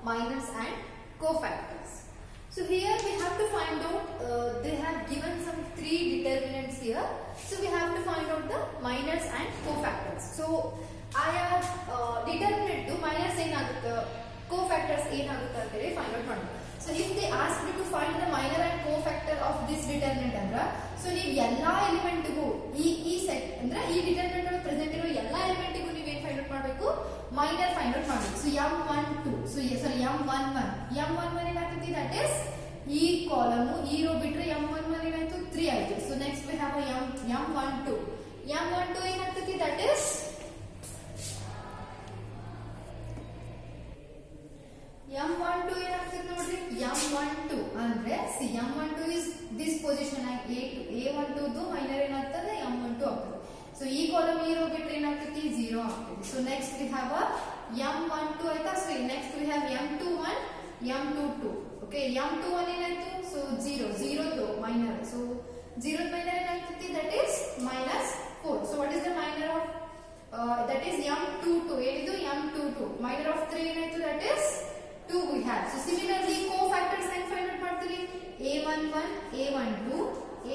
minors and cofactors. So here we have to find out, they have given some 3 determinants here. So we have to find out the minors and cofactors. So I have determinant to minors cofactors find out one. So if they ask me to find the minor and cofactor of this determinant andra, so you ella element go set andra determinant present iro ella element go you find out ಮಾಡಬೇಕು minor find out ಮಾಡಬೇಕು. So m12 sorry m11 ಏನಾಗ್ತದೆ, that is ಈ column ಈ rho ಬಿಟ್ರೆ m11 ಏನಾಯ್ತು 3 ಆಯ್ತು. So next we have a m12 ಏನಾಗ್ತದೆ, that is m12 ಏನಾಗ್ತದೆ ನೋಡ್ರಿ, m12 ಅಂದ್ರೆ m12 is this position a12 ದು ಮೈನರ್ ಏನಾಗ್ತದೆ m12 ಆಗ್ತದೆ. So ಈ ಕಾಲಮ್ ಈ ರೋ ಬಿಟ್ರೆ ಏನಾಗ್ತದೆ 0 ಆಗ್ತದೆ. So next we have a m12 ಆಯ್ತಾ. So next we have m21 m22. Okay, m21 ಏನಾಯ್ತು, so 0 ದು ಮೈನರ್, so 0 ಮೈನರ್ ಏನಾಗ್ತದೆ, that is -4. So what is the minor of that is m22, ಏನಿದು m22 minor of 3 ಏನಾಯ್ತು, that is 2 we have. So similarly cofactors and find out ಮಾಡ್ತೀವಿ, a11 a12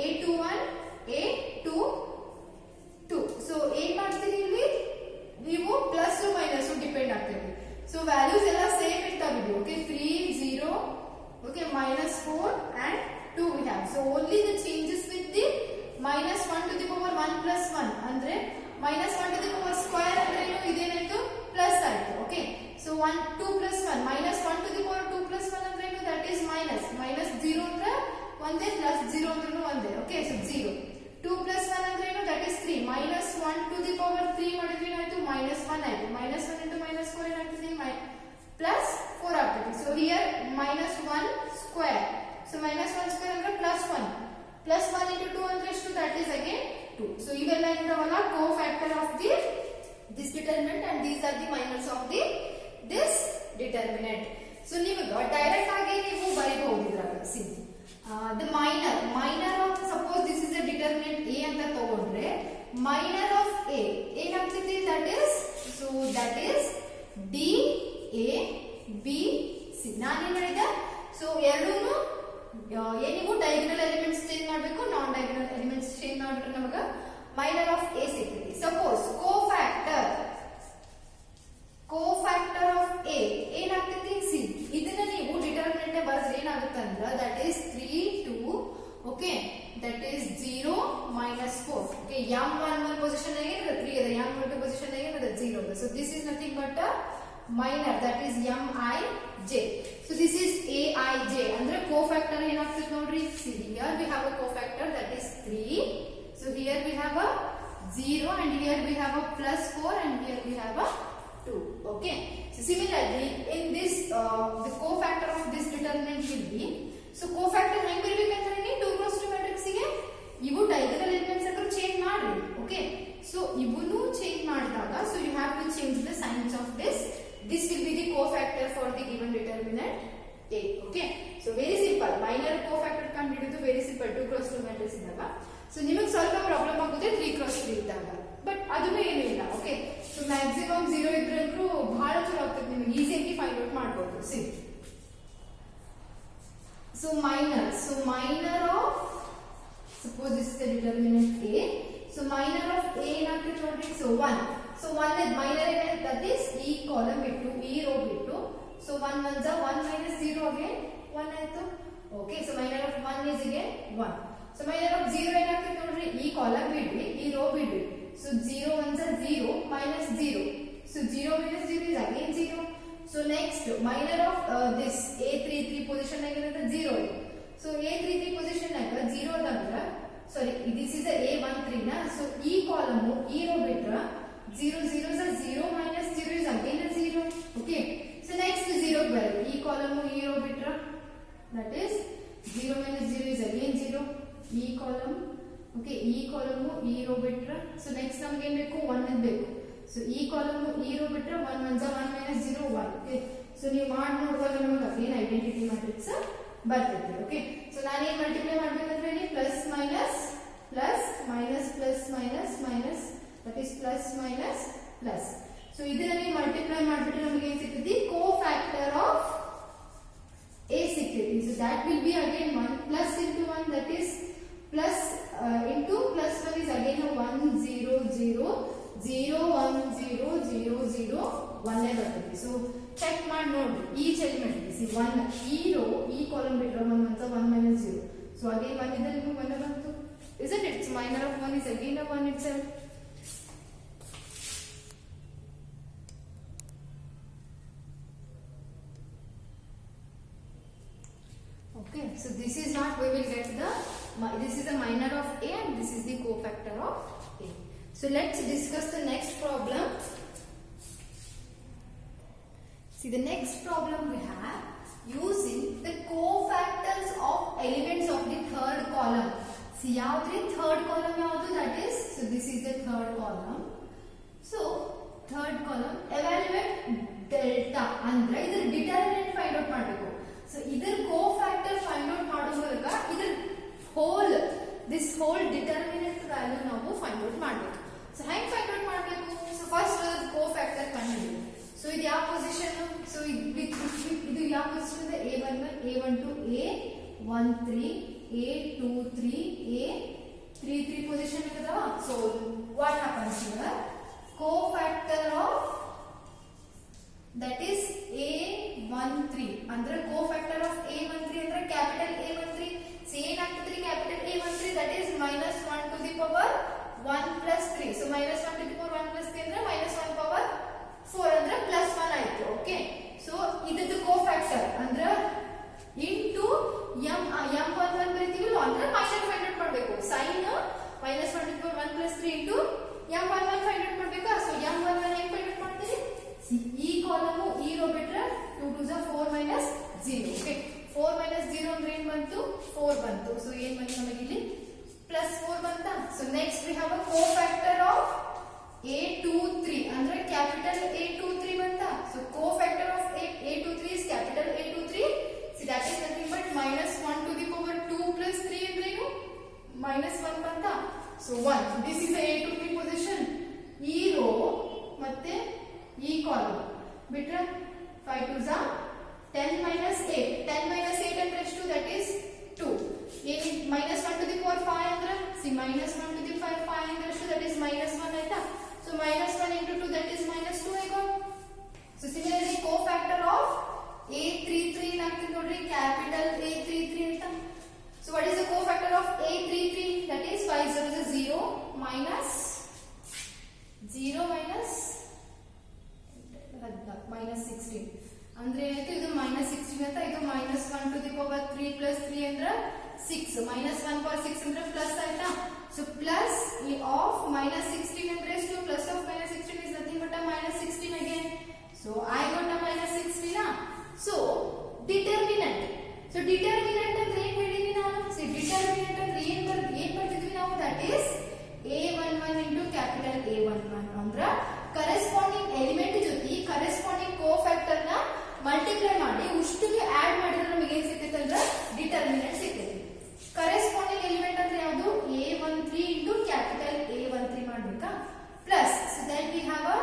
a21 a22. So ಏನ್ ಮಾಡ್ತೀವಿ ಇಲ್ಲಿ ನೀವು plus minus depend ಆಗ್ತೀವಿ. So values ಎಲ್ಲ same ಇರ್ತಾವೆ. Okay, 3 0 okay -4 and 2 we have. So only the changes with the -1 to the power 1 plus 1 ಅಂದ್ರೆ -1 to the power square ಅಂದ್ರೆ ಏನು, ಇದೇನಾಯ್ತು ಪ್ಲಸ್ ಆಯ್ತು. Okay, so 2 plus 1 -1 to the power 2 plus 1 ಅಂದ್ರೆ ಏನು, that is -0 ಅಂದ್ರೆ ಒಂದೇ ಪ್ಲಸ್ 0 ಅಂದ್ರೆ ಒಂದೇ. Okay, so 0 2 plus 1 ಅಂದ್ರೆ ಏನು, that is 3 -1 to the power 3 ಮಾಡಿದ್ರೆ ಏನಾಯ್ತು -1 ಆಯ್ತು. -1 into -4 ಏನಾಗ್ತದೆ +4 ಆಗ್ತದೆ. So here -1 square, so -1 square ಅಂದ್ರೆ +1 into 2 ಅಂದ್ರೆ ಎಷ್ಟು, that is again 2. So ಇವೆಲ್ಲ ಇರೋವಲ್ಲ cofactor of this determinant and these are the minors of this determinant. So ನೀವು ಡೈರೆಕ್ಟ್ ಆಗಿ ನೀವು ಬರೀಬಹುದು ಇದ್ರಾಗ. see the minor of, suppose this is a determinant a ಅಂತ ತಗೊಂಡ್ರೆ minor of a ಏನಾಗ್ತದೆ, that is d a b c. ನಾನೇನ್ ಮಾಡಿದೆ, so ಎರಡೂನು ಏನಿಗೂ diagonal elements change ಮಾಡಬೇಕು, ನಾನ್ ಡಯಾಗೋನಲ್ ಎಲಿಮೆಂಟ್ಸ್ ಚೇಂಜ್ ಮಾಡಿದ್ರೆ ನಮಗೆ ಮೈನರ್ ಆಫ್ a ಸಿಗ್ತದೆ. ಸಪೋಸ್ ಕೋಫ್ಯಾಕ್ಟರ್ ಆಫ್ a ಏನಾಗ್ತದೆ, ಸಿ ಇದನ್ನ ನೀವು ಡಿಟರ್ಮಿನೆಂಟ್ ಬರೆದ್ರೆ ಏನಾಗುತ್ತೆ ಅಂದ್ರೆ that is 3 2 okay, that is 0 -4. okay, m11 position ಆಗಿರೋದು 3 ಇದೆ, m12 position ಆಗಿರೋದು 0 ಇದೆ. So this is nothing but a minor, that is mij. So this is aij ಅಂದ್ರೆ cofactor ಏನಾಗ್ತದೆ ನೋಡ್ರಿ. see here we have a cofactor, that is 3. so here we have a 0 and here we have a +4 and here we have a 2. okay, so similarly in this the cofactor of this determinant will be, so cofactor ಹೆಂಗ್ ಬರಬೇಕಂದ್ರೆ 2 cross 2 matrix ಗೆ ಇವು diagonal elements ಅನ್ನು change ಮಾಡ್ರಿ. okay, so ಇವನು change ಮಾಡಿದಾಗ, so you have to change the signs of this will be the cofactor for the given determinant a. okay, so very simple, minor cofactor ಕಂಡುಹಿಡಿಯೋದು very simple 2 cross 2 matrix ಇದ್ದಾಗ. so ನಿಮಗೆ ಸ್ವಲ್ಪ problem ಆಗುತ್ತೆ 3 cross 3 ಇದ್ದಾಗ, but ಅದನ್ನು ಏನೂ ಇಲ್ಲ. Okay, so maximum 0 ಇದ್ರೂ ಬಹಳ ಚಲೋ ಆಗ್ತದೆ, ನಿಮಗೆ ಈಸಿಯಾಗಿ ಫೈಂಡ್ ಔಟ್ ಮಾಡಬಹುದು. C so minor of, suppose this is the determinant a, so minor of a ಏನಾಗ್ತದೆ ನೋಡ್ರಿ, so 1. so 1 is minor ಏನಾಗುತ್ತೆ, that is ಈ ಕಾಲಮ್ ಬಿಟ್ಟು ಈ ರೋ ಬಿಟ್ಟು, so 1 1 -0 again 1 ಆಯ್ತು. okay, so minor of 1 is again 1. so minor of 0 ಏನಾಗ್ತದೆ ನೋಡ್ರಿ, ಈ ಕಾಲಮ್ ಬಿಡ್ರಿ ಈ ರೋ ಬಿಡ್ರಿ, so 0 1 0 -0, so 0 -0 is again 0. so next minor of this a33 position ಆಗಿರೋದು 0. so a33 position ಆಗ 0 ಅದಂದ್ರೆ, sorry this is a a13 na, so ಈ ಕಾಲಮ್ ಈ ರೋ ಬಿಟ್ರ 0 0 is 0 -0 is again a 0. okay, so next 0 ಬರುತ್ತೆ, ಈ column ಈ rho ಬಿಟ್ರ, that is 0 -0 is again 0. ಈ ಕಾಲಮ್ ಓಕೆ, ಈ ಕಾಲಮ್ ಈ ರೋ ಬಿಟ್ರ, ಸೊ ನೆಕ್ಸ್ಟ್ ನಮಗೆ ಏನು ಬೇಕು, 1 ಬೇಕು. ಸೊ ಈ ಕಾಲಮ್ ಈ ರೋ ಬಿಟ್ರ 1 1 -0 1. ಓಕೆ, ಸೊ ನೀವು ಮಾಡಿ ನೋಡುವಾಗ ನಮಗೆ ಅಗೇನ್ ಐಡೆಂಟಿಟಿ ಮ್ಯಾಟ್ರಿಕ್ಸ್ ಬರ್ತೈತೆ. ಓಕೆ, ಸೊ ನಾನು ಏನು ಮಲ್ಟಿಪ್ಲೈ ಮಾಡಬೇಕಂದ್ರೆ ಇಲ್ಲಿ plus minus plus minus plus minus minus, that is plus minus plus. So ಇದನ್ನ ನೀವು ಮಲ್ಟಿಪ್ಲೈ ಮಾಡಿಬಿಟ್ರೆ ನಮಗೆ ಏನು ಸಿಗ್ತೈತಿ, cofactor of plus into plus 1 is again a 1 0 0 0 1 0 0 0 1 ಬರ್ತದೆ. ಸೊ ಚೆಕ್ ಮಾಡಿ ನೋಡ್ರಿ ಈಚ್ ಎಲಿಮೆಂಟ್ ಸಿ 1 ಈ ರೋ ಈ ಕಾಲಮ್ ಬಿಟ್ರೆ 1 ಅಂತ 1 minus 0. ಸೊ ಅಗೇನ್ 1 ಇದ್ದಲ್ಲಿ ನಿಮಗೆ 1 ಬಂತು. isn't it? So minor of 1 is again a 1 itself. Okay, so this is not we will get the this is the minor of A and this is the cofactor of A. So let's discuss the next problem. See the next problem we have using the cofactors of elements of the third column. See yaudri third column yaudu, that is, so this is the third column. So third column evaluate delta andre idar determinant find out ಮಾಡಬೇಕು. So either cofactor find out ಮಾಡೋದಕ್ಕ ಇದರ whole this whole determinant value ನಾವು find out ಮಾಡಬೇಕು. So ಹೆಂಗ್ find out ಮಾಡಬೇಕು? So first cofactor ಕಂಡುಹಿಡಿಯೋಣ. So ಇದು ಯಾವ ಪೊಸಿಷನ್? So ಇದು ಯಾವ ಪೊಸಿಷನ್ ಇದೆ? A11 A12 A13 A23 A33 position ಇದವಾ? So what happens here? Cofactor of that is A13 ಅಂದ್ರೆ cofactor of A13 ಅಂದ್ರೆ capital A13. See ಏನಾಗ್ತದ್ರಿ capital A13, that is minus 1 to the power 1 plus 3. So minus 1 to the power 1 plus 3 ಅಂದ್ರೆ minus 1 power 4 ಅಂದ್ರೆ plus 1 ಆಯ್ತು. Okay, so ಇದದ್ದು cofactor ಅಂದ್ರೆ into m11 ಬರೀತೀವಲ್ಲ ಅಂದ್ರೆ minus find out ಮಾಡಬೇಕು. sin minus 1 to the power 1 plus 3 into m11 find out ಮಾಡಬೇಕಾ? So m11 ಹೆಂಗ್ find out ಮಾಡ್ತೀವಿ? ಈ ಕಾಲಮ್ ಈ ರೋ ಬಿಟ್ರೆ 2 2 is 4 minus 0. ಓಕೆ, 4 minus 0 ಅಂದ್ರೆ ಏನು ಬಂತು? 4 ಬಂತು. ಸೊ ಏನು ಬಂತು ನಮಗೆ ಇಲ್ಲಿ? ಪ್ಲಸ್ 4 ಬಂತಾ? So next we have a cofactor of A23 ಅಂದ್ರೆ ಕ್ಯಾಪಿಟಲ್ A23 ಬಂತಾ? So cofactor of A23 is capital A23. See that is nothing but minus 1 to the power 2 plus 3 ಅಂದ್ರೆ ಏನು? minus 1 ಬಂತಾ? So 1. This is the A23 position. ಈ rho ಮತ್ತೆ ಈ column ಬಿಟ್ರೆ 5 2s are 10 minus 8. 10 minus 8 ಅಂದ್ರೆ ಎಷ್ಟು? That is 2. minus 1 to the power 5 ಅಂದ್ರೆ see minus 1 to the power 5 ಅಂದ್ರೆ ಎಷ್ಟು? That is minus 1 ಆಯ್ತಾ? So minus 1 into 2, that is minus 2 I got. So similarly cofactor of A33 ಏನಾಗ್ತದೆ ನೋಡ್ರಿ? capital A33 ಆಯ್ತಾ? So what is the cofactor of A33? That is 5 0 is 0 minus 0 minus -16 ಅಂದ್ರೆ ಏನಾಯ್ತು? ಇದು -16 ಅಂತ, ಇದು -1 to the power 3 plus 3 ಅಂದ್ರೆ 6. -1 power 6 ಅಂದ್ರೆ ಪ್ಲಸ್ ಆಯ್ತಾ? ಸೊ ಪ್ಲಸ್ of -16 ಅಂದ್ರೆ ಎಷ್ಟು? plus of -16 is nothing but a -16 again. So I got a -16. So determinant. So determinant ಅಂದ್ರೆ ಏನು ಹೇಳಿದೀನಿ ನಾನು? So determinant ಅಂದ್ರೆ ಏನು ಬರ್ತಿದ್ವಿ ನಾವು? That is A11 into capital A11 ಅಂದ್ರೆ ಕರೆಸ್ಪಾಂಡಿಂಗ್ ಎಲಿಮೆಂಟ್ ಜೊತೆ ಕರೆಸ್ಪಾಂಡಿಂಗ್ ಕೋಫ್ಯಾಕ್ಟರ್ ನ ಮಲ್ಟಿಪ್ಲೈ ಮಾಡಿ ಉಷ್ಟುಗೆ ಆಡ್ ಮಾಡಿದ್ರೆ ನಮಗೆ ಏನು ಸಿಗ್ತೈತೆ ಅಂದ್ರೆ ಡಿಟರ್ಮಿನೆಂಟ್ ಸಿಗ್ತೈತೆ. ಕರೆಸ್ಪಾಂಡಿಂಗ್ ಎಲಿಮೆಂಟ್ ಅಂದ್ರೆ ಯಾವುದು? A13 into capital A13 ಮಾಡಬೇಕಾ? Plus so then we have a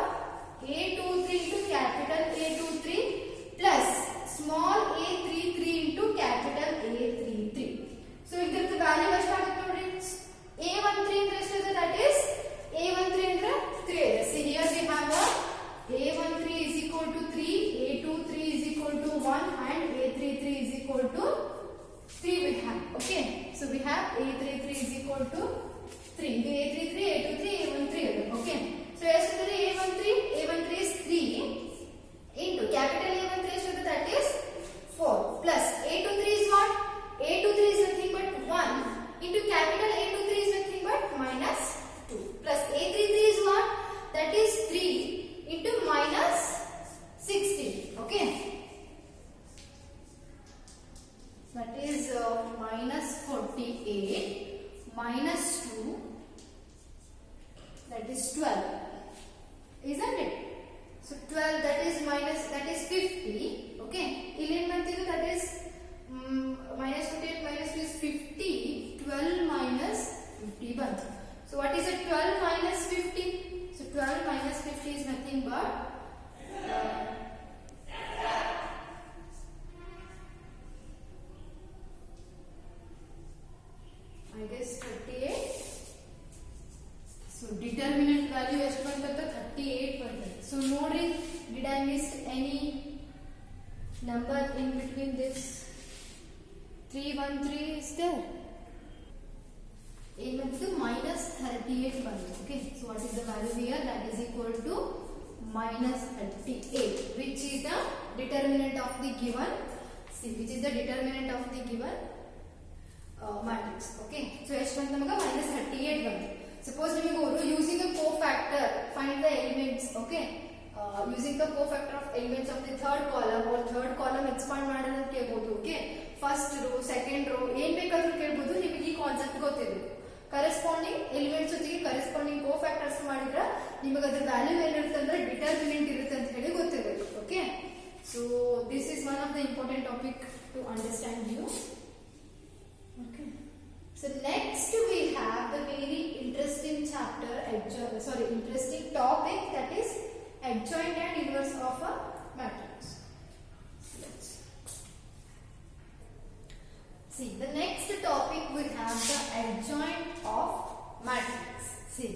A23 into capital A23 plus small a33 into capital A33. So ಇದರದ್ದು ವ್ಯಾಲ್ಯೂ ಎಷ್ಟಾಗುತ್ತೆ ನೋಡ್ರಿ? A13 ಅಂದ್ರೆ ಎಷ್ಟಿದೆ? That is A13 ಅಂದ್ರೆ 3 ಇದೆ. So here we have a A13 is equal to 3, A23 is equal to 1 and A33 is equal to 3 we have. Okay, so we have A33 is equal to 3. A33, A23, A13. Okay, so ಎಷ್ಟಿದೆ? A13 is 3 into capital A13 ಎಷ್ಟಿದೆ? That is 4 plus A23 is what? A23 is nothing but 1 into capital A23 is nothing but minus 2 plus A33 is what? That is 3 into minus 16. Okay, that is minus 48 minus 2, that is 12, isn't it? So 12, that is minus, that is 50. Okay, ಇಲ್ಲಿ ಏನು ಮಾಡ್ತಿದ್ರು? That is minus 48 minus 2 is 50. 12 minus 50 ಬಂತು. So what is it? 12 minus 50. So 12 minus 50 is nothing but I guess Did I miss any number in between this? 313 is there. A ಬಂದು minus 38 ಬಂತು. Okay, so what is the value here? That is equal to minus 38, which is the determinant of the given. See, which is the determinant of the given matrix. Okay, so ಎಷ್ಟು ಬಂತು ನಮಗೆ minus 38 ಬಂತು. Suppose ನಿಮಗೆ ಅವರು using a cofactor find the elements. Okay, using the cofactor of elements of the third column or third column expand ಮಾಡೋಣ ಅಂತ ಕೇಳಬಹುದು. Okay, first row second row ಏನ್ ಬೇಕಾದ್ರೂ ಕೇಳಬಹುದು. ನಿಮಗೆ ಈ ಕಾನ್ಸೆಪ್ಟ್ ಗೊತ್ತಿರಬೇಕು. ಕರೆಸ್ಪಾಂಡಿಂಗ್ ಎಲಿಮೆಂಟ್ಸ್ ಜೊತೆಗೆ ಕರೆಸ್ಪಾಂಡಿಂಗ್ ಕೋಫ್ಯಾಕ್ಟರ್ಸ್ ಮಾಡಿದ್ರೆ ನಿಮಗೆ ಅದರ ವ್ಯಾಲ್ಯೂ ಏನಿರುತ್ತೆ ಅಂದ್ರೆ ಡಿಟರ್ಮಿನೆಂಟ್ ಇರುತ್ತೆ ಅಂತ ಹೇಳಿ ಗೊತ್ತಿರಬೇಕು. Okay, so this is one of the important topic to understand you. Okay, so next we have the very interesting chapter, interesting topic, that is adjoint and inverse of a matrix. Let's see, the next topic we have the adjoint of matrix. See,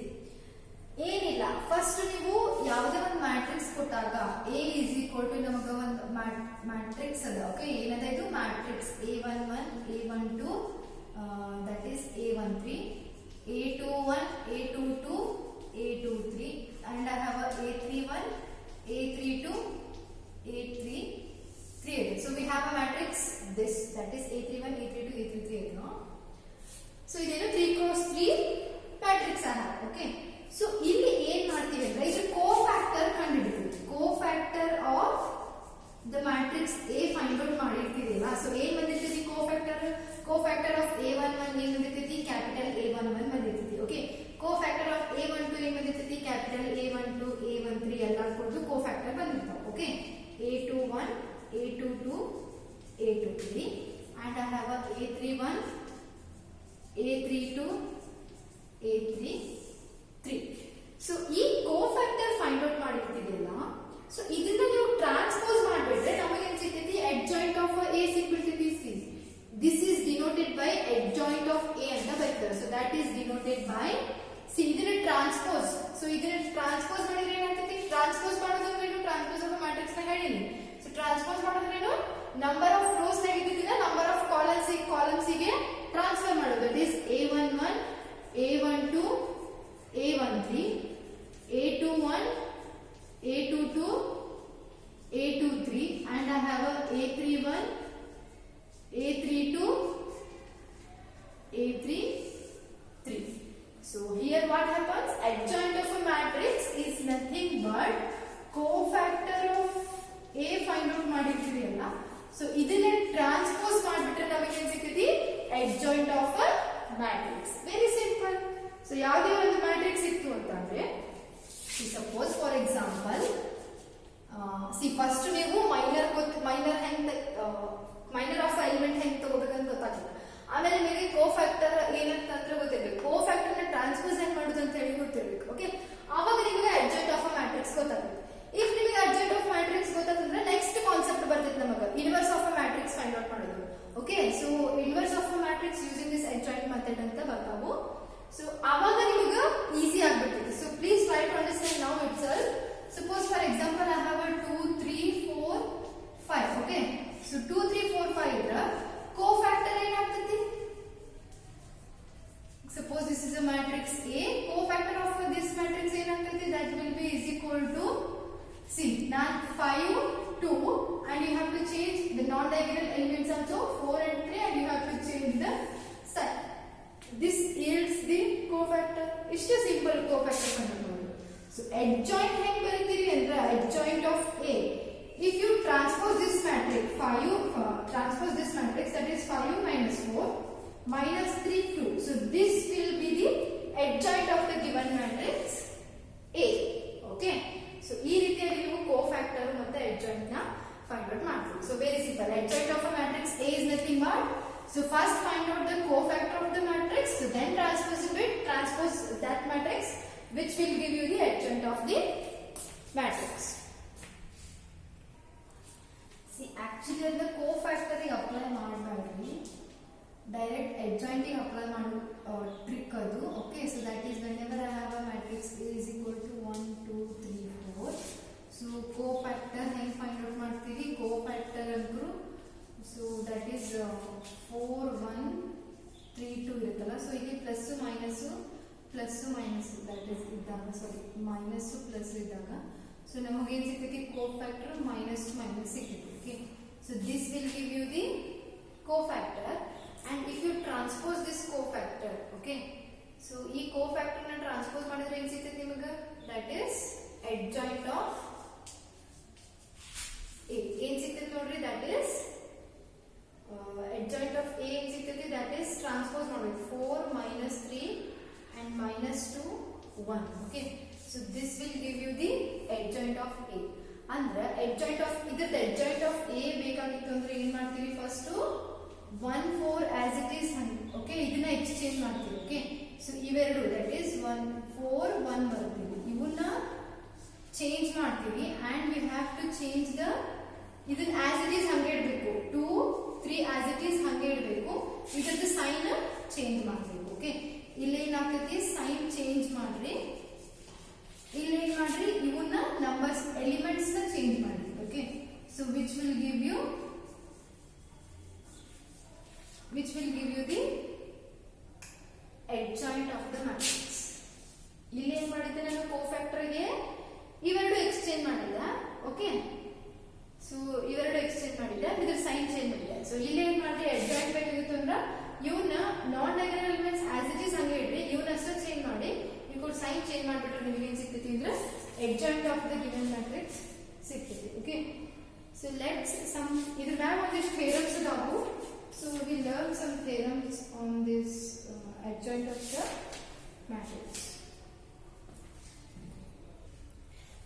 ಏನಿಲ್ಲ, first ನೀವು ಯಾವುದೇ ಒಂದು matrix ಕೊಟ್ಟಾಗ A is equal to ನಮಗೆ ಒಂದು matrix ಅದ. Okay, ಏನದ ಇದು matrix A11 A12 that is A13 A21 A22 A23 and I have a A31 A32 A33. So we have a matrix this, that is A31 A32 A33, no? So ಇದೇನು 3 cross 3 matrix I have. Okay, so ಇಲ್ಲಿ ಏನ್ ಮಾಡ್ತೀವಿ ಅಂದ್ರೆ ಇದು cofactor ಕಂಡುಹಿಡಿತೀವಿ. Cofactor of the matrix A find out ಮಾಡಿರ್ತೀವಲ್ಲ. So ಏನ್ ಬಂದಿರ್ತೈತಿ ಕೋಫ್ಯಾಕ್ಟರ್ ಆಫ್ A11 ಏನ್ ಬಂದಿರ್ತೈತಿ? ಕ್ಯಾಪಿಟಲ್ A11 ಬಂದಿರ್ತೈತಿ. ಓಕೆ, ಕೋಫ್ಯಾಕ್ಟರ್ ಆಫ್ A12 ಏನ್ ಬಂದಿರ್ತೈತಿ? ಕ್ಯಾಪಿಟಲ್ A12 A13 ಎಲ್ಲ ಕೊಟ್ಟು ಕೋಫ್ಯಾಕ್ಟರ್ ಬಂದಿರ್ತಾವ. Okay, A21 A22 A23 and I have a A31 A32 A33. So ಈ ಕೋಫ್ಯಾಕ್ಟರ್ ಫೈಂಡ್ ಔಟ್ ಮಾಡಿರ್ತೀವಲ್ಲ, ಸೊ ಇದನ್ನ ನೀವು ಟ್ರಾನ್ಸ್ಪೋಸ್ ಮಾಡಿಬಿಟ್ರೆ ನಮಗೆ ಏನ್ ಸಿಗ್ತೈತಿ? Adjoint of A ಸಿಗ್ಬಿಡ್ತೈತಿ. This is denoted by adjoint of A ಅಂತ ಬರ್ತದೆ. So that is denoted by, see ಇದನ್ನ ಟ್ರಾನ್ಸ್ಪೋಸ್. ಸೊ ಇದನ್ನ ಟ್ರಾನ್ಸ್ಪೋಸ್ ಮಾಡಿದ್ರೆ ಏನಾಗ್ತೈತಿ? ಟ್ರಾನ್ಸ್ಪೋಸ್ ಮಾಡೋದಂದ್ರೆ ಏನು? ಟ್ರಾನ್ಸ್ಪೋಸ್ ಆಫ್ ಮ್ಯಾಟ್ರಿಕ್ಸ್ ನ ಹೇಳಿನಿ. ಸೊ ಟ್ರಾನ್ಸ್ಪೋಸ್ ಮಾಡೋದ್ರೆ ಏನು? ನಂಬರ್ ಆಫ್ ರೋಸ್ ತೆಗೆದಿದ್ದ ನಂಬರ್ ಆಫ್ ಕಾಲಮ್ಸ್ ಗೆ ಟ್ರಾನ್ಸ್ಫರ್ ಮಾಡೋದು. That is A11 A12 A13 A21 A22 A23 and I have a A31 A32 A33. So here what happens? Adjoint of a matrix is nothing but cofactor of A find out ಮಾಡಿರ್ತೀವಿ ಅಲ್ಲ. So ಇದನ್ನ transpose ಮಾಡಿಬಿಟ್ರೆ ನಮಗೆ ಏನು ಸಿಗ್ತೈತಿ? adjoint of a matrix. Very simple. So ಯಾವುದೇ ಒಂದು matrix ಇತ್ತು ಅಂತಂದ್ರೆ, ಸಪೋಸ್ ಫಾರ್ ಎಕ್ಸಾಂಪಲ್, ಫಸ್ಟ್ ನೀವು ಮೈನರ್ ಆಫ್ ಎಲಿಮೆಂಟ್ ಹೆಂಗ್ ತಗೋಬೇಕಂತ ಗೊತ್ತಾಗುತ್ತೆ. ಆಮೇಲೆ ನಿಮಗೆ ಕೋಫ್ಯಾಕ್ಟರ್ ಏನಂತಂದ್ರೆ ಗೊತ್ತಿರ್ಬೇಕು. ಕೋಫ್ಯಾಕ್ಟರ್ ನ ಟ್ರಾನ್ಸ್ಪೋಸ್ ಹೆಂಗ್ ಮಾಡುದು ಅಂತ ಹೇಳಿ ಗೊತ್ತಿರ್ಬೇಕು. ಓಕೆ, ಆವಾಗ ನಿಮಗೆ ಅಡ್ಜಾಯಿಂಟ್ ಆಫ್ ಅ ಮ್ಯಾಟ್ರಿಕ್ಸ್ ಗೊತ್ತಾಗುತ್ತೆ. ಇಫ್ ನಿಮಗೆ ಅಡ್ಜಾಯಿಂಟ್ ಆಫ್ ಮ್ಯಾಟ್ರಿಕ್ಸ್ ಗೊತ್ತಾದ್ರೆ ನೆಕ್ಸ್ಟ್ ಕಾನ್ಸೆಪ್ಟ್ ಬರ್ತೈತೆ ನಮಗೆ inverse of a matrix find out ಮಾಡೋದು. Okay, so inverse of a matrix using this adjoint method ಅಂತ ಬರ್ತಾವು. ಸೊ ಆವಾಗ ನಿಮಗೆ ಈಸಿ ಆಗ್ಬಿಡ್ತೈತಿ. So please try to understand now itself. Suppose for example I have 2 3 4 5. Okay, so 2 3 4 5 ಇದ್ರ cofactor ಏನಾಗ್ತೈತಿ? Suppose this is a matrix A, cofactor of this matrix ಏನಾಗ್ತೈತಿ? That will be is equal to, see, now 5 2 and you have to change the non-diagonal elements also 4 and 3 and you have to change the sign. This yields the cofactor. ಇಷ್ಟು simple cofactor ಕಂಡುಹಿಡಿಯೋದು. So adjoint ಹೆಂಗ್ ಬರೀತೀರಿ ಅಂದ್ರೆ adjoint of A. If you transpose this matrix 5 transpose this matrix, that is 5 minus 4 minus 3 2. So this will be the adjoint of the given matrix A. Okay, so ಈ ರೀತಿಯಾಗಿ ನೀವು cofactor ಮತ್ತೆ adjoint ನ find out ಮಾಡ್ತೀವಿ. So very simple. Adjoint of a matrix A is nothing but, so first find out the cofactor of the matrix, so then transpose that matrix, which will give you the adjoint of the matrix. See, actually the cofactor apply ಮಾಡಬೇಡಿ, direct adjointing apply ಮಾಡೋ trick ಅದು. Okay, so that is whenever I have a matrix A is equal to 1 2 3 4, so cofactor so ಇಲ್ಲಿ plus minus that is ಇದ್ದಾಗ sorry minus plus ಇದ್ದಾಗ so ನಮಗೆ ಏನು ಸಿಗ್ತೈತಿ cofactor minus two minus ಸಿಗ್ತೈತಿ okay so this will give you the cofactor and if you transpose this cofactor okay so ಈ cofactor ನ transpose ಮಾಡಿದ್ರೆ ಏನು ಸಿಗ್ತೈತಿ ನಿಮಗೆ that is adjoint of A ಏನು ಸಿಗ್ತೈತಿ ನೋಡ್ರಿ that is adjoint of A ಏನು ಸಿಗ್ತೈತಿ ದಟ್ ಇಸ್ ಟ್ರಾನ್ಸ್ಪೋಸ್ ಮಾಡಬೇಕು 4 minus 3 and minus 2 1 okay so this will give you the adjoint of A ಅಂದ್ರೆ adjoint of ಇದರ adjoint of A ಬೇಕಾಗಿತ್ತು ಅಂದ್ರೆ ಏನು ಮಾಡ್ತೀವಿ first 1 4 as it is okay ಇದನ್ನ ಎಕ್ಸ್ಚೇಂಜ್ ಮಾಡ್ತೀವಿ ಓಕೆ ಸೊ ಇವೆರಡು ದಟ್ ಇಸ್ 1 4 1 ಬರ್ತೀವಿ ಇವನ್ನ ಚೇಂಜ್ ಮಾಡ್ತೀವಿ and we have to change the ಇದನ್ನ as it is ಹಂಗೆ ಇಡಬೇಕು 2 3 as it is ಹಂಗೆ ಇಡಬೇಕು ಇದರ ಸೈನ್ ಚೇಂಜ್ ಮಾಡಬೇಕು ಓಕೆ ಇಲ್ಲಿ ಏನಾಗ್ತೈತಿ ಸೈನ್ ಚೇಂಜ್ ಮಾಡ್ರಿ ಇಲ್ಲಿ ಏನ್ ಮಾಡ್ರಿ ಇವನ್ನ ನಂಬರ್ಸ್ ಎಲಿಮೆಂಟ್ಸ್ ನ ಚೇಂಜ್ ಮಾಡ್ರಿ okay so which will give you the adjoint of the matrix ಇಲ್ಲಿ ಏನ್ ಮಾಡಿದ್ದೆ ನಾನು ಕೋಫ್ಯಾಕ್ಟರ್ ಗೆ ಇವೆರಡು ಎಕ್ಸ್ಚೇಂಜ್ ಮಾಡಿಲ್ಲ ಓಕೆ ಸೊ ಇವೆರಡು ಎಕ್ಸ್ಚೇಂಜ್ ಮಾಡಿದ್ದೆ ಇದರ ಸೈನ್ ಚೇಂಜ್ ಮಾಡಿದ್ದೆ ಸೊ ಇಲ್ಲಿ ಏನ್ ಮಾಡ್ರಿ adjoint ಬೇಕಾಗಿತ್ತು ಅಂದ್ರೆ ಇವನ್ನ non diagonal elements as it is ಹಂಗೆ ಇಡ್ರಿ ಇವನ್ನ ಅಷ್ಟೇ ಚೇಂಜ್ ಮಾಡಿ ನೀವು ಸೈನ್ ಚೇಂಜ್ ಮಾಡಿಬಿಟ್ರೆ ನಿಮಗೆ ಏನು ಸಿಗ್ತೈತಿ ಅಂದ್ರೆ adjoint of the given matrix ಸಿಗ್ತೈತಿ ಓಕೆ ಸೊ ಲೆಟ್ಸ್ ಸಮ್ ಇದ್ರ ಮ್ಯಾಗ ಒಂದಿಷ್ಟು ಥಿಯರಮ್ಸ್ ಅದಾವು so we learn some theorems on this adjoint of the matrix.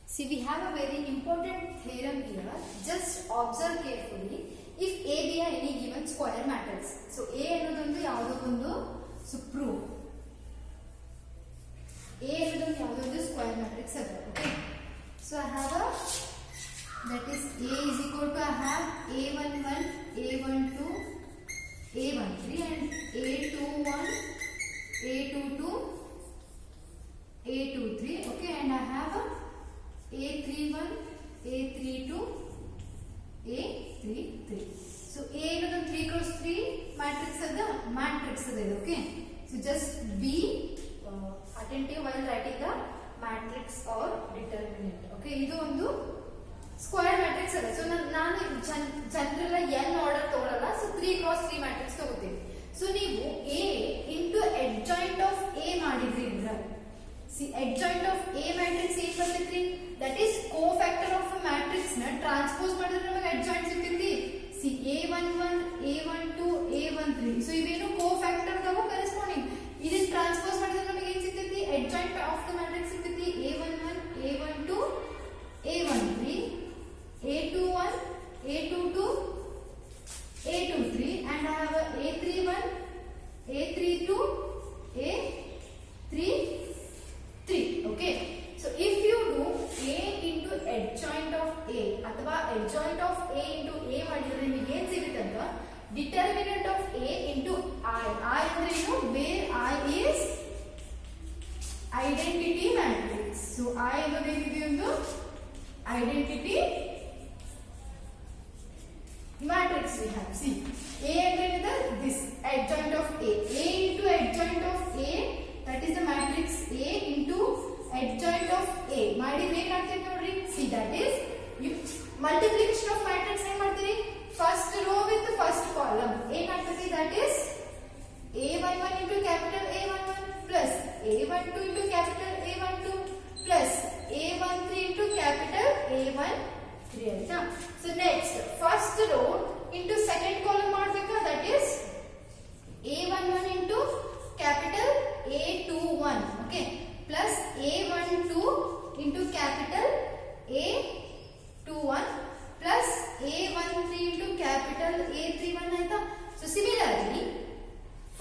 See, we have a very important theorem here. Just observe carefully. If A be any given square matrix, so A ಅನ್ನೋದೊಂದು ಯಾವುದೋ ಒಂದು so prove A ಅನ್ನೋದೊಂದು ಯಾವುದೋ ಒಂದು square matrix ಅದ okay so I have a that is A is equal to I have A11 A12 A13 and A21 A22 A23 okay and I have a A31 A32 A33 so A ಅನ್ನೋದು 3 cross 3 matrix ಅದ ಇದು okay so just be attentive while writing the matrix or determinant okay ಇದು ಒಂದು square matrix ಅದ so ನಾನು general n order ತಗೊಳ್ಳಲ್ಲ so 3 cross 3 matrix ತಗೋತೀನಿ so ನೀವು A into adjoint of A ಮಾಡಿದ್ರಿ ಅಂದ್ರೆ see adjoint of A matrix ಏನ್ ಬರ್ತೈತ್ರಿ that is cofactor of a matrix ನ ಟ್ರಾನ್ಸ್ಪೋಸ್ ಮಾಡಿದ್ರೆ ನಮಗೆ adjoint ಸಿಗ್ತೈತಿ see A11 A12 A13 so ಇವೇನು cofactor ಅದಾವು ಕರೆಸ್ಪಾಂಡಿಂಗ್ ಇದನ್ನ ಟ್ರಾನ್ಸ್ಪೋಸ್ ಮಾಡಿದ್ರೆ ನಮಗೆ ಏನು ಸಿಗ್ತೈತಿ adjoint of the matrix ಸಿಗ್ತೈತಿ A11 A12 A13 A21 A22 A23 and I have a A31 A32 A33 okay so if you do A into adjoint of A ಅಥವಾ adjoint of A into A ಮಾಡಿದ್ರೆ ನಿಮಗೆ ಏನು ಸಿಗುತ್ತೆ ಅಂತ determinant of A into I ಅಂದ್ರೆ ಏನು where I is identity matrix so I ಅನ್ನೋದು ಒಂದು identity matrix we have see A again this adjoint of A into adjoint of A that is the matrix A into adjoint of A ಮಾಡಿದ್ರೆ ಏನಾಗ್ತೈತೆ ನೋಡ್ರಿ see that is you multiplication of matrix ಏನು ಮಾಡ್ತೀರಿ first row with first column ಏನಾಗ್ತೈತಿ that is A11 into capital A11 plus A12 into capital A12 plus A13 into capital A13 ಆಯ್ತಾ so next first row into second column ಮಾಡಬೇಕಾ that is A11 into capital A21 okay plus A12 into capital A21 plus A13 into capital A31 ಆಯ್ತಾ so similarly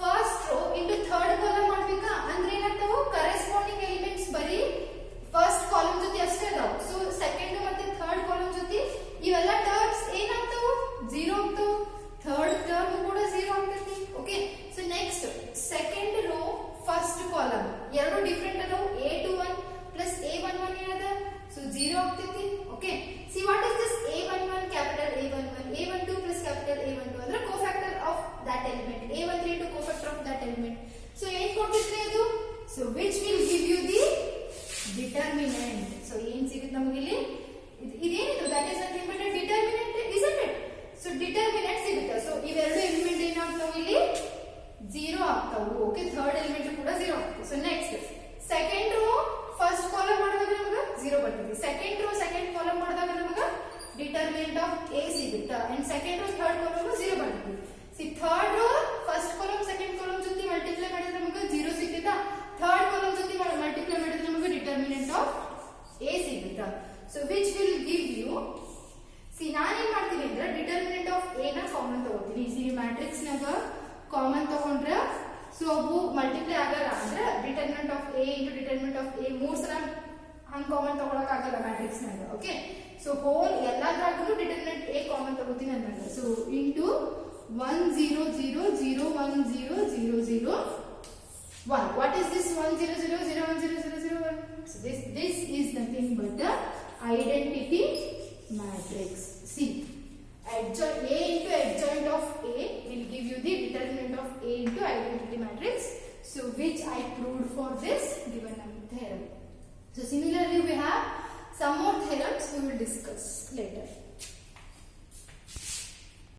first row into third column ಮಾಡಬೇಕಾ ಅಂದ್ರೆ ಏನಾಗ್ತಾವು corresponding elements ಬರೀ first column ಜೊತೆ ಅಷ್ಟೇ ಅದಾವು so second ಮತ್ತೆ third column ಜೊತೆ ಇವೆಲ್ಲ ಟರ್ಮ್ಸ್ ಏನಾಗ್ತಾವು 0 ಆಗ್ತಾವು ಥರ್ಡ್ ಟರ್ಮ್ ಕೂಡ 0 ಆಗ್ತೈತಿ okay so next second row first column ಎರಡು ಡಿಫರೆಂಟ್ ಅದಾವು A21 plus A11 ಏನದ ಸೊ 0 ಆಗ್ತೈತಿ okay see what is this A11 capital A11 A12 plus capital A12 ಅಂದ್ರೆ that is nothing but a determinant, isn't it? So determinant ಸಿಗುತ್ತೆ. So ಇವೆರಡು element ಏನಾಗ್ತಾವು ಇಲ್ಲಿ 0 ಆಗ್ತಾವು. Okay, third element ಕೂಡ 0 ಆಗ್ತದೆ. So next second row first column ಮಾಡಿದಾಗ ನಮಗೆ 0 ಬರ್ತದೆ. Second row second column ಮಾಡಿದಾಗ ನಮಗೆ ಡಿಟರ್ಮಿನೆಂಟ್ ಆಫ್ a ಸಿಗುತ್ತೆ. And second row third column 0 ಬರ್ತದೆ. C third row first column second column ಜೊತೆ ಮಲ್ಟಿಪ್ಲೈ ಮಾಡಿದ್ರೆ ನಮಗೆ 0 ಸಿಗುತ್ತೆ. ಥರ್ಡ್ ಕಾಲಮ್ ಜೊತೆ ಮಲ್ಟಿಪ್ಲೈ ಮಾಡಿದ್ರೆ ನಮಗೆ ಡಿಟರ್ಮಿನೆಂಟ್ ಆಫ್ a ಸಿಗುತ್ತೆ. So which will give you, see ನಾನು ಏನ್ ಮಾಡ್ತೀನಿ ಅಂದ್ರೆ ಡಿಟರ್ಮಿನೆಂಟ್ ಆಫ್ a ನ ಕಾಮನ್ ತಗೋತೀನಿ. ಸಿ ಮ್ಯಾಟ್ರಿಕ್ಸ್ ನಾಗ ಕಾಮನ್ ತಗೊಂಡ್ರೆ ಸೊ ಅವು ಮಲ್ಟಿಪ್ಲೈ ಆಗಲ್ಲ. ಅಂದ್ರೆ determinant of a into determinant of a ಮೂರ್ ಸಲ ಹಂಗ್ ಕಾಮನ್ ತಗೊಳಕ್ ಆಗಲ್ಲ ಮ್ಯಾಟ್ರಿಕ್ಸ್ ನಾಗ. ಓಕೆ, ಸೊ ಹೋಲ್ ಎಲ್ಲಾದ್ರಾಗೂ ಡಿಟರ್ಮಿನೆಂಟ್ a ಕಾಮನ್ ತಗೋತೀನಿ ಅಂದಾಗ so into 1 0 0 0 1 0 0 0 1. What is this 1 0 0 0 1 0 0 0 1? So this is nothing but the identity matrix. See, adjoint a into adjoint of a will give you the determinant of a into identity matrix. So which I proved for this given theorem. So similarly we have some more theorems we will discuss later.